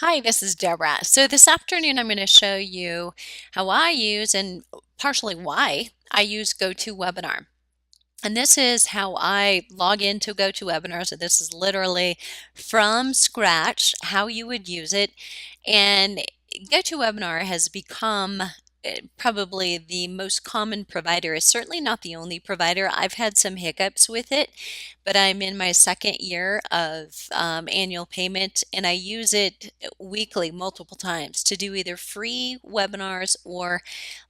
Hi, this is Deborah. So this afternoon, I'm going to show you how I use and partially why I use GoToWebinar. And this is how I log into GoToWebinar. So this is literally from scratch how you would use it. And GoToWebinar has become probably the most common provider. It's certainly not the only provider. I've had some hiccups with it, but I'm in my second year of annual payment, and I use it weekly multiple times to do either free webinars or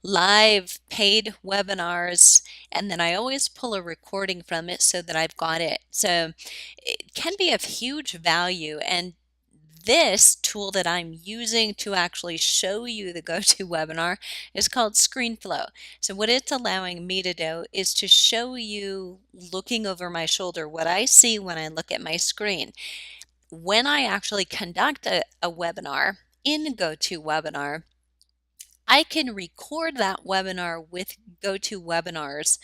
live paid webinars, and then I always pull a recording from it so that I've got it. So it can be of huge value, and this tool that I'm using to actually show you the GoToWebinar is called ScreenFlow. So what it's allowing me to do is to show you, looking over my shoulder, what I see when I look at my screen. When I actually conduct a webinar in GoToWebinar, I can record that webinar with GoToWebinar's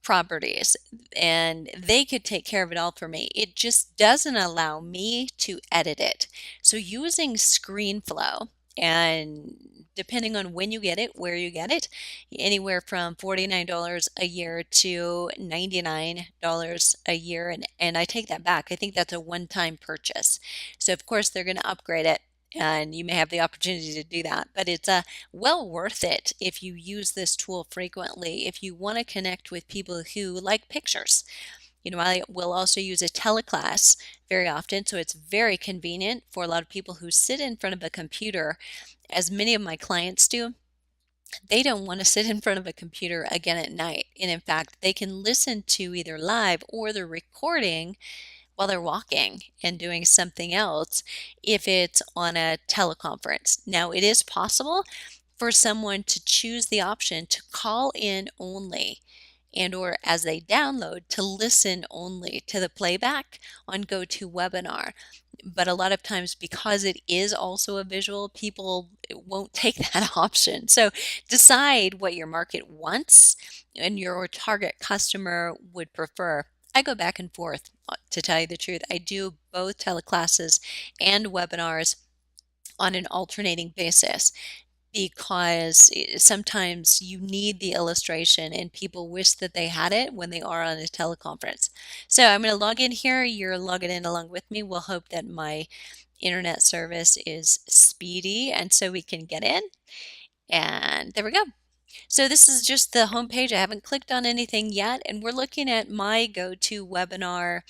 properties, and they could take care of it all for me. It just doesn't allow me to edit it. So using ScreenFlow, and depending on when you get it, where you get it, anywhere from $49 a year to $99 a year. And I take that back. I think that's a one-time purchase. So of course they're going to upgrade it, and you may have the opportunity to do that, but it's well worth it if you use this tool frequently, if you want to connect with people who like pictures. I will also use a teleclass very often, so it's very convenient for a lot of people who sit in front of a computer, as many of my clients do. They don't want to sit in front of a computer again at night, and in fact, they can listen to either live or the recording while they're walking and doing something else if it's on a teleconference. Now, it is possible for someone to choose the option to call in only, and or as they download, to listen only to the playback on GoToWebinar. But a lot of times, because it is also a visual, people won't take that option. So decide what your market wants and your target customer would prefer. I go back and forth, to tell you the truth. I do both teleclasses and webinars on an alternating basis, because sometimes you need the illustration and people wish that they had it when they are on a teleconference. So I'm going to log in here. You're logging in along with me. We'll hope that my internet service is speedy and so we can get in. And there we go. So this is just the home page. I haven't clicked on anything yet, and we're looking at my GoToWebinar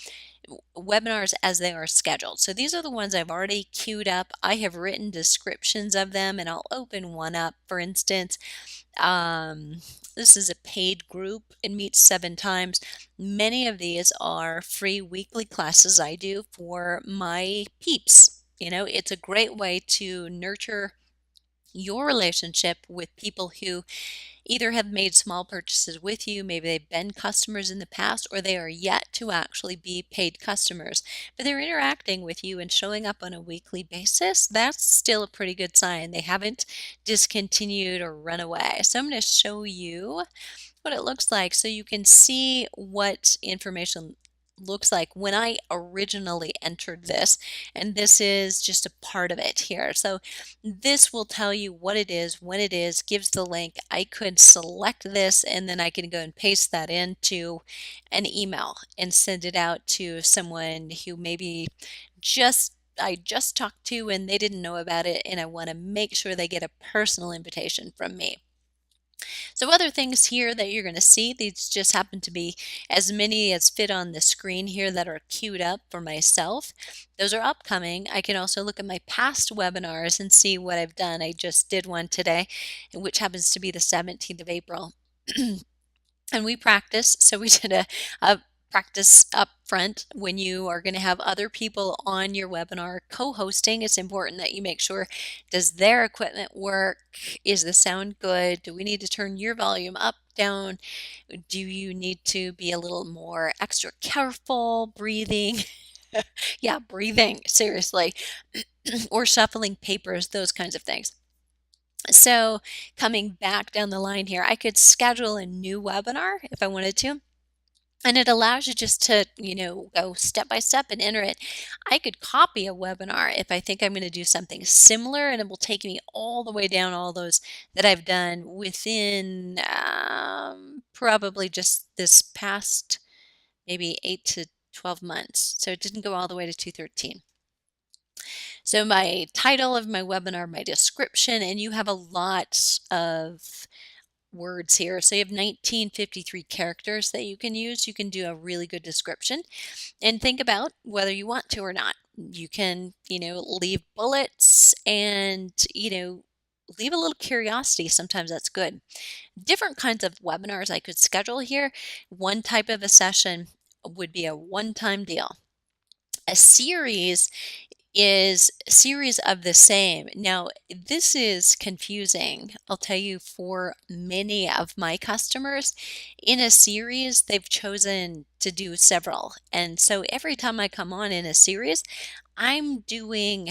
webinars as they are scheduled. So these are the ones I've already queued up. I have written descriptions of them, and I'll open one up. For instance, this is a paid group. It meets 7 times. Many of these are free weekly classes I do for my peeps. It's a great way to nurture your relationship with people who either have made small purchases with you, maybe they've been customers in the past, or they are yet to actually be paid customers, but they're interacting with you and showing up on a weekly basis. That's still a pretty good sign. They haven't discontinued or run away. So I'm going to show you what it looks like so you can see what information looks like when I originally entered this, and this is just a part of it here. So this will tell you what it is, when it is, gives the link. I could select this, and then I can go and paste that into an email and send it out to someone who maybe I just talked to and they didn't know about it, and I want to make sure they get a personal invitation from me. So other things here that you're going to see, these just happen to be as many as fit on the screen here that are queued up for myself. Those are upcoming. I can also look at my past webinars and see what I've done. I just did one today, which happens to be the 17th of April. And we practiced. So we did a practice up front. When you are going to have other people on your webinar co-hosting, it's important that you make sure, does their equipment work? Is the sound good? Do we need to turn your volume up, down? Do you need to be a little more extra careful breathing? Yeah, breathing, seriously, or shuffling papers, those kinds of things. So coming back down the line here, I could schedule a new webinar if I wanted to. And it allows you just to, go step by step and enter it. I could copy a webinar if I think I'm going to do something similar, and it will take me all the way down all those that I've done within probably just this past maybe 8 to 12 months. So it didn't go all the way to 213. So my title of my webinar, my description, and you have a lot of words here. So you have 1953 characters that you can use. You can do a really good description and think about whether you want to or not. You can, leave bullets and, leave a little curiosity. Sometimes that's good. Different kinds of webinars I could schedule here. One type of a session would be a one-time deal. A series is a series of the same. Now, this is confusing. I'll tell you, for many of my customers, in a series, they've chosen to do several. And so every time I come on in a series, I'm doing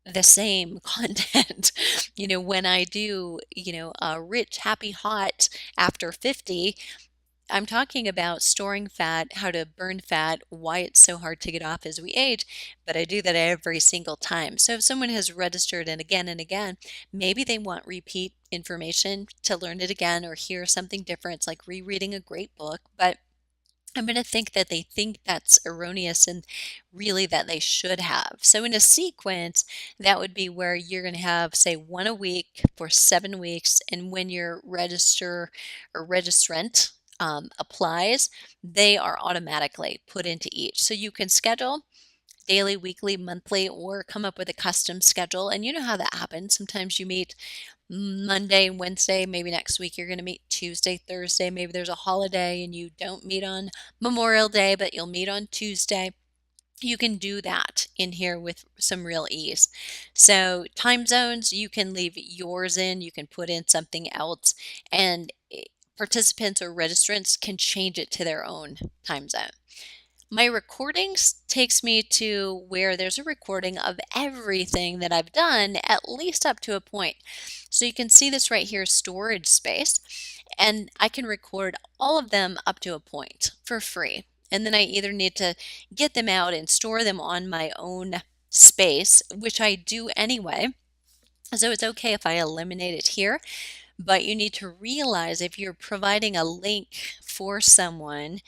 the same content. When I do, a rich, happy, hot after 50, I'm talking about storing fat, how to burn fat, why it's so hard to get off as we age, but I do that every single time. So if someone has registered and again, maybe they want repeat information to learn it again or hear something different. It's like rereading a great book, but I'm going to think that they think that's erroneous and really that they should have. So in a sequence, that would be where you're going to have, say, one a week for 7 weeks. And when your register or registrant applies, they are automatically put into each. So you can schedule daily, weekly, monthly, or come up with a custom schedule. And you know how that happens. Sometimes you meet Monday, Wednesday, maybe next week you're going to meet Tuesday, Thursday. Maybe there's a holiday and you don't meet on Memorial Day, but you'll meet on Tuesday. You can do that in here with some real ease. So time zones, you can leave yours in, you can put in something else, and participants or registrants can change it to their own time zone. My recordings takes me to where there's a recording of everything that I've done, at least up to a point. So you can see this right here, storage space, and I can record all of them up to a point for free. And then I either need to get them out and store them on my own space, which I do anyway. So it's okay if I eliminate it here. But you need to realize if you're providing a link for someone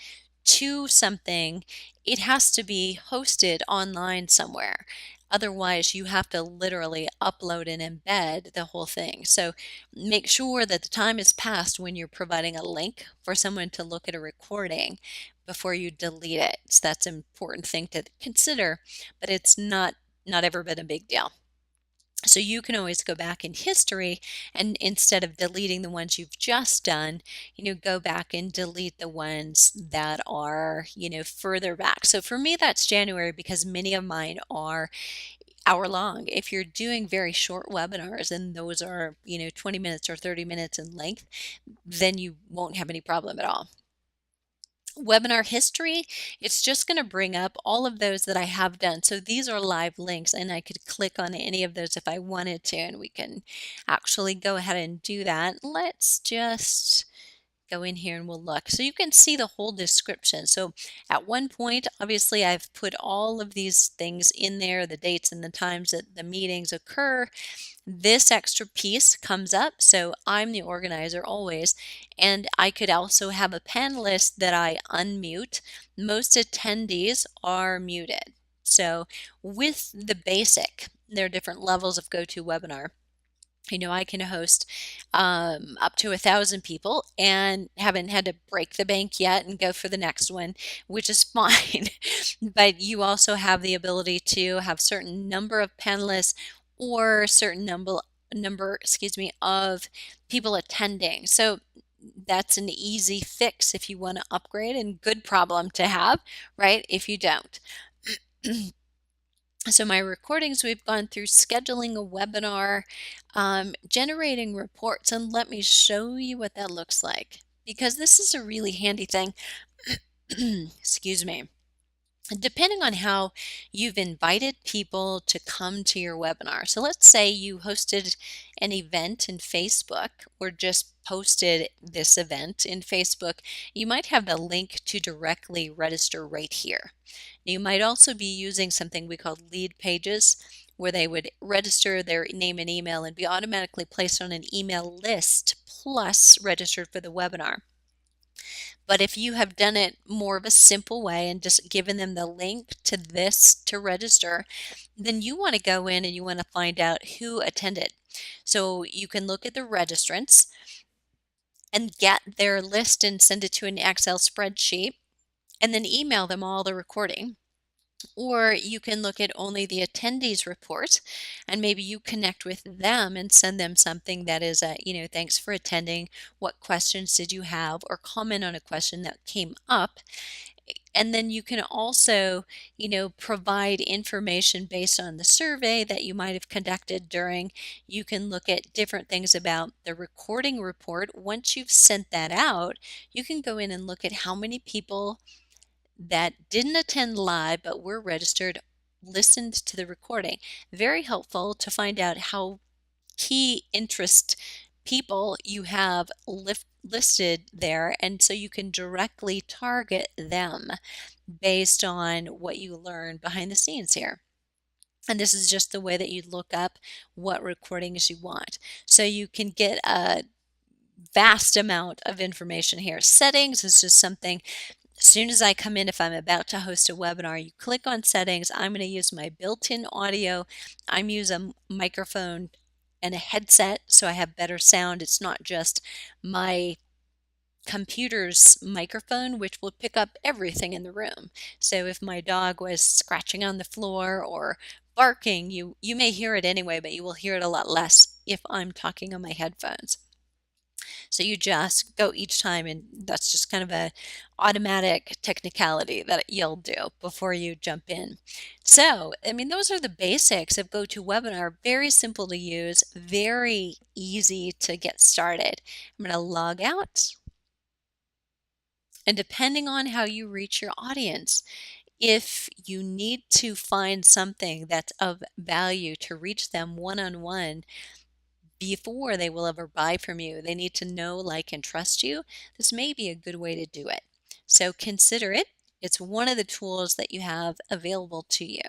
to something, it has to be hosted online somewhere. Otherwise, you have to literally upload and embed the whole thing. So make sure that the time is passed when you're providing a link for someone to look at a recording before you delete it. So that's an important thing to consider, but it's not ever been a big deal. So you can always go back in history, and instead of deleting the ones you've just done, go back and delete the ones that are, further back. So for me, that's January because many of mine are hour long. If you're doing very short webinars and those are, 20 minutes or 30 minutes in length, then you won't have any problem at all. Webinar history, it's just going to bring up all of those that I have done. So these are live links, and I could click on any of those if I wanted to, and we can actually go ahead and do that. Let's just go in here and we'll look. So you can see the whole description. So at one point, obviously, I've put all of these things in there, the dates and the times that the meetings occur. This extra piece comes up, so I'm the organizer always, and I could also have a panelist that I unmute. Most attendees are muted. So with the basic, there are different levels of GoToWebinar. I can host up to 1,000 people and haven't had to break the bank yet and go for the next one, which is fine. But you also have the ability to have certain number of panelists or a certain number, of people attending. So that's an easy fix if you want to upgrade, and good problem to have, right? If you don't. So my recordings, we've gone through scheduling a webinar, generating reports, and let me show you what that looks like, because this is a really handy thing. Excuse me. depending on how you've invited people to come to your webinar. So let's say you hosted an event in Facebook or just posted this event in Facebook, you might have the link to directly register right here. You might also be using something we call lead pages, where they would register their name and email and be automatically placed on an email list plus registered for the webinar. But if you have done it more of a simple way and just given them the link to this to register, then you want to go in and you want to find out who attended. So you can look at the registrants and get their list and send it to an Excel spreadsheet and then email them all the recording. Or you can look at only the attendees report and maybe you connect with them and send them something that is thanks for attending. What questions did you have? Or comment on a question that came up. And then you can also, provide information based on the survey that you might have conducted during. You can look at different things about the recording report. Once you've sent that out, you can go in and look at how many people that didn't attend live but were registered listened to the recording. Very helpful to find out how key interest people you have listed there, and so you can directly target them based on what you learn behind the scenes here. And this is just the way that you look up what recordings you want. So you can get a vast amount of information here. Settings is just something. As soon as I come in, if I'm about to host a webinar, you click on settings. I'm going to use my built-in audio. I'm using a microphone and a headset so I have better sound. It's not just my computer's microphone, which will pick up everything in the room. So if my dog was scratching on the floor or barking, you may hear it anyway, but you will hear it a lot less if I'm talking on my headphones. So you just go each time, and that's just kind of a automatic technicality that you'll do before you jump in. So, those are the basics of GoToWebinar. Very simple to use, very easy to get started. I'm going to log out. And depending on how you reach your audience, if you need to find something that's of value to reach them one-on-one, before they will ever buy from you, they need to know, like, and trust you. This may be a good way to do it. So consider it. It's one of the tools that you have available to you.